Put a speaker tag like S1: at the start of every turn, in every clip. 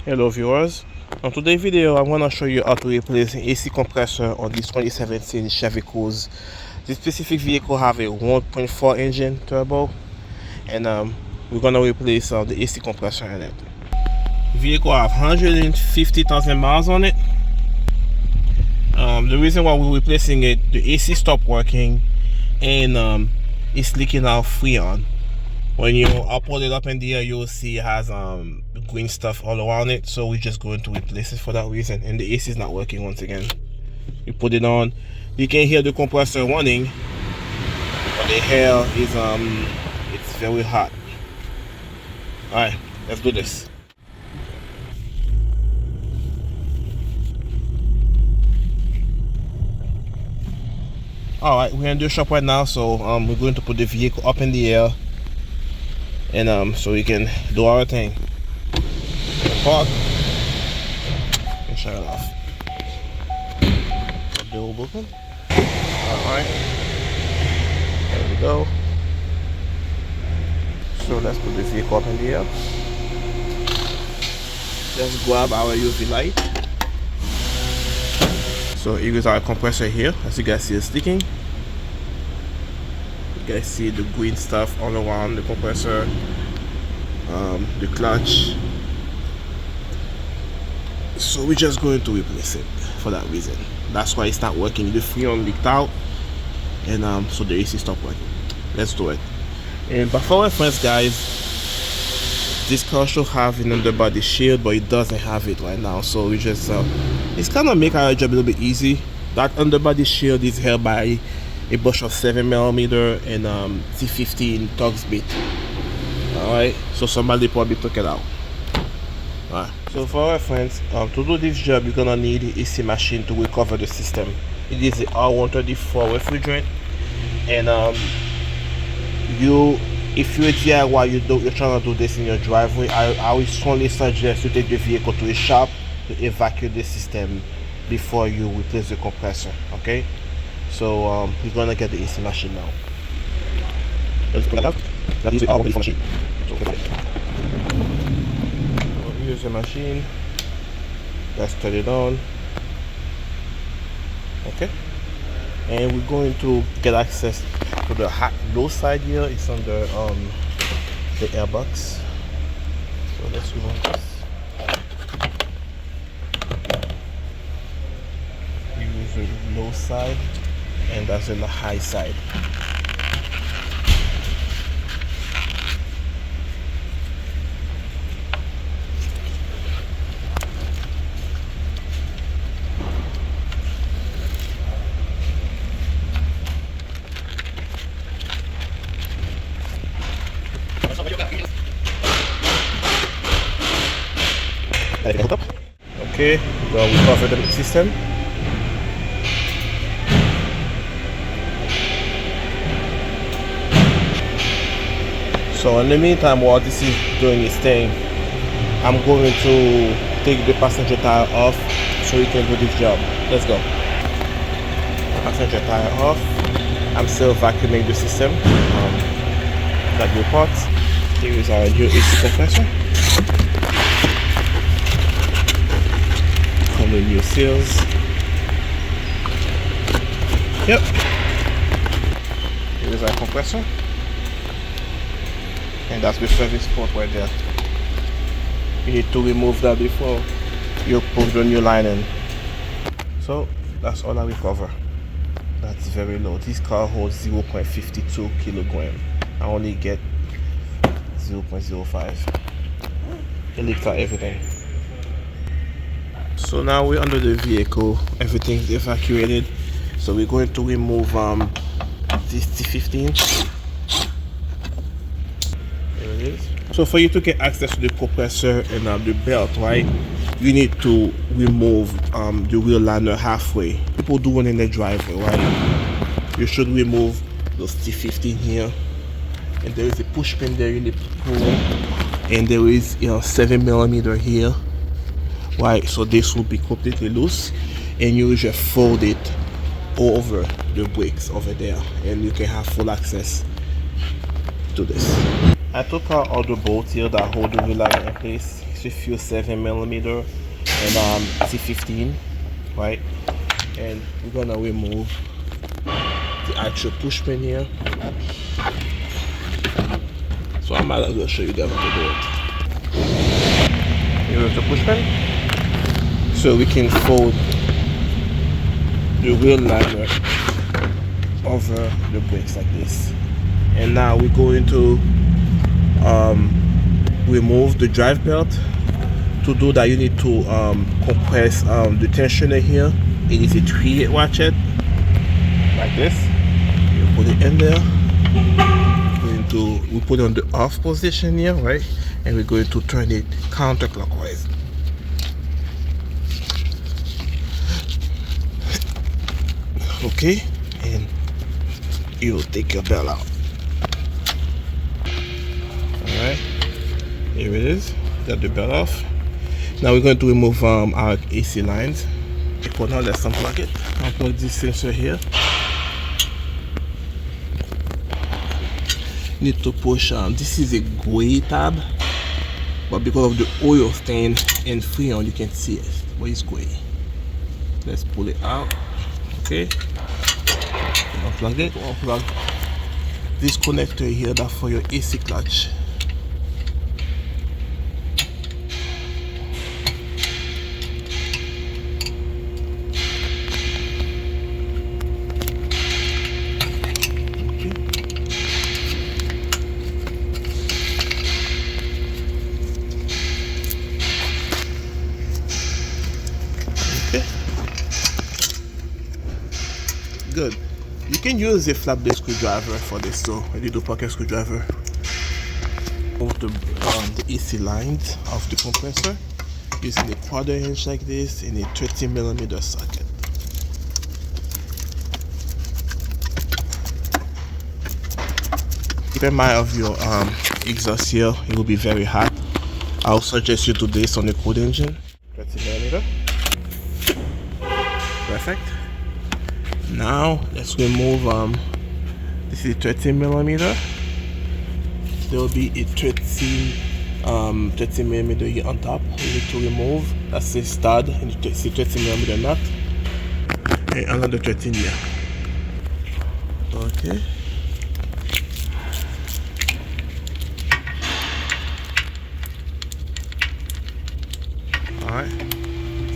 S1: Hello viewers, on today's video I'm going to show you how to replace an AC compressor on this 2017 Chevy Cruze. This specific vehicle have a 1.4 engine turbo, and we're going to replace the AC compressor in it. The vehicle have 150,000 miles on it. The reason why we're replacing it, the AC stopped working and it's leaking out Freon. When you pull it up in the air, you'll see it has green stuff all around it, so we're just going to replace it for that reason. And the AC is not working once again. You put it on, you can hear the compressor running, but the air is it's very hot. All right, let's do this. All right, we're in the shop right now, so we're going to put the vehicle up in the air, and so we can do our thing. Park and shut it off. The door open. Alright, there we go. So let's put the vehicle up in the air. Let's grab our UV light. So here is our compressor here. As you guys see, it's leaking. You guys see the green stuff all around the compressor, the clutch. So we're just going to replace it for that reason. That's why it's not working. The Freon leaked out, and so the AC stopped working. Let's do it. And but for reference, guys, this car should have an underbody shield, but it doesn't have it right now. So we just it's kind of make our job a little bit easy. That underbody shield is held by a bush of 7mm and T15 Tugs bit. Alright, so somebody probably took it out. Alright, so for reference, to do this job, you're gonna need an AC machine to recover the system. It is the R134 refrigerant, and if you're a DIY, you're trying to do this in your driveway, I would strongly suggest you take the vehicle to a shop to evacuate the system before you replace the compressor. Okay, so we're gonna get the AC machine now. Let's put that out. That is the R134 machine. So here's the machine. Let's turn it on. Okay, and we're going to get access to the low side here. It's under the airbox. So let's remove this. We use the low side, and that's in the high side. Okay, well, we cover the system. So in the meantime, while this is doing its thing, I'm going to take the passenger tire off so we can do this job. Let's go. Passenger tire off. I'm still vacuuming the system. Got new parts. Here is our new AC compressor. The new seals. Yep. Here's our compressor, and that's the service port right there. You need to remove that before you put the new line in. So that's all I recover. That's very low. This car holds 0.52 kilogram. I only get 0.05. It leaked out everything. So now we're under the vehicle, everything's evacuated, so we're going to remove this T15. There it is. So for you to get access to the compressor and the belt, right, you need to remove the wheel liner halfway. People do one in the driveway, right? You should remove those T15 here, and there is a push pin there you need to pull, and there is 7mm here. Right, so this will be completely loose, and you just fold it over the brakes over there, and you can have full access to this. I took out all the bolts here that hold the wheel liner in place. just a few 7mm and C15, right? And we're gonna remove the actual push pin here. So I might as well show you guys how to do it. Here's the push pin, so we can fold the wheel liner over the brakes like this. And now we're going to remove the drive belt. To do that, you need to compress the tensioner here. It is a 3/8 ratchet, like this. You put it in there. We put it on the off position here, right? And we're going to turn it counterclockwise. Okay, and you take your belt out. Alright, here it is. Got the belt off. Now we're going to remove our AC lines. For now, let's unplug it. Unplug this sensor here. Need to push. This is a gray tab, but because of the oil stain and freon, you can see it, but it's gray. Let's pull it out. Okay. Unplug it. Unplug this connector here. That's for your AC clutch. Good. You can use a flat blade screwdriver for this, so a little pocket screwdriver. Move the AC lines of the compressor using a 1/4 inch like this in a 30mm socket. Keep in mind of your exhaust here, it will be very hot. I'll suggest you do this on the cold engine. 30mm. Perfect. Now let's remove this is 30mm. There will be a 30mm here on top. We need to remove. That's a stud and it's a 30mm nut. And another 13 here. Okay. Alright.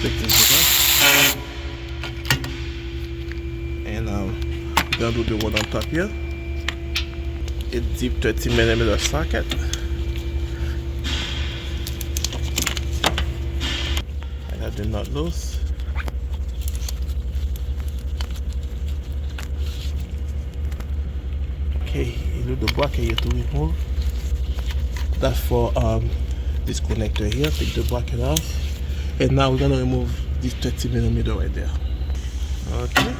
S1: Take this off. And we're gonna do the one on top here. A deep 30mm socket. I got the nut loose. Okay, a little bracket here to remove. That's for this connector here. Take the bracket off. And now we're gonna remove this 30mm right there. Okay.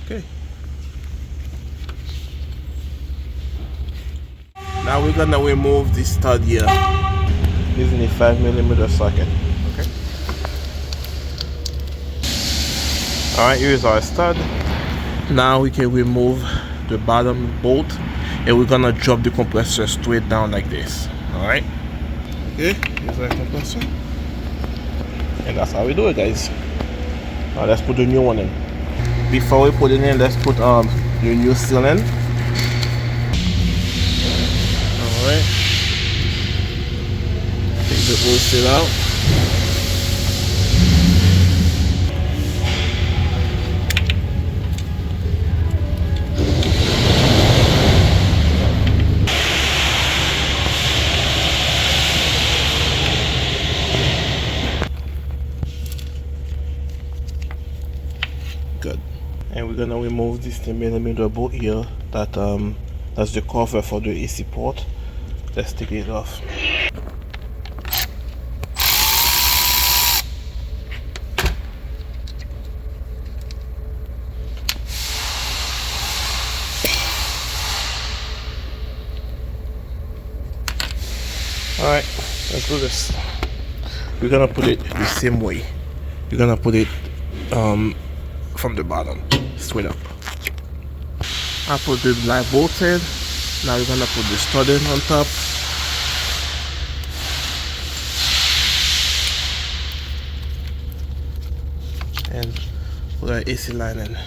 S1: Okay. Now we're gonna remove this stud here using a 5mm socket. Okay. Alright, here's our stud. Now we can remove the bottom bolt and we're gonna drop the compressor straight down like this. Alright. Okay, here's our compressor. And that's how we do it, guys. Now let's put the new one in. Before we put it in, let's put the new seal in. Alright. Take the old seal out. Good. And we're gonna remove this 10mm bolt here. That's the cover for the AC port. Let's take it off. Alright, let's do this. We're gonna put it the same way. We're gonna put it from the bottom straight up. I put the live bolt in. Now we're gonna put the stud in on top. And put our AC line in.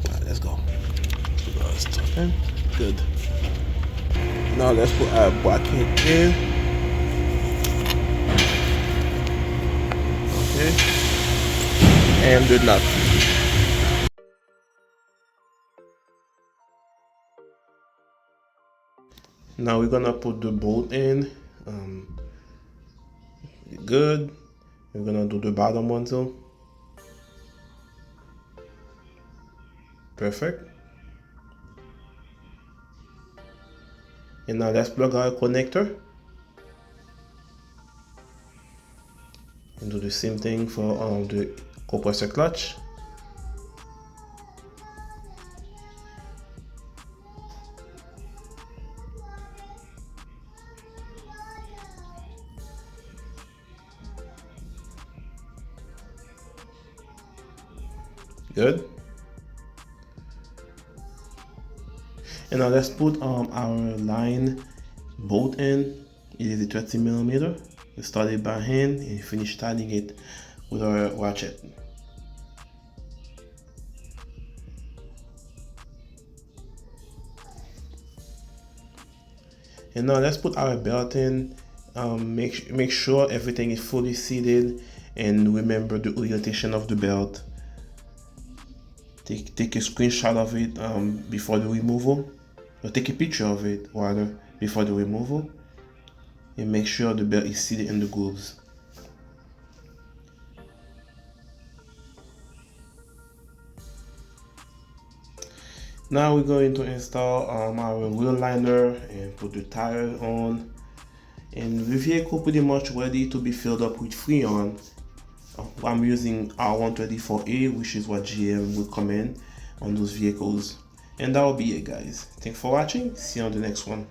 S1: Alright, let's go. Good. Now let's put our bracket in. Okay. And the nut. Now we're gonna put the bolt in. Good. We're gonna do the bottom one too. Perfect. And now let's plug our connector. And do the same thing for the compressor clutch. Good. And now let's put our line bolt in. It is a 30mm. We start it by hand and finish tightening it with our ratchet. And now let's put our belt in. Make sure everything is fully seated, and remember the orientation of the belt. Take a screenshot of it before the removal, or take a picture of it rather before the removal, and make sure the belt is seated in the grooves. Now we're going to install our wheel liner and put the tire on, and the vehicle pretty much ready to be filled up with Freon. I'm using R124A, which is what GM recommend on those vehicles. And that will be it, guys. Thanks for watching. See you on the next one.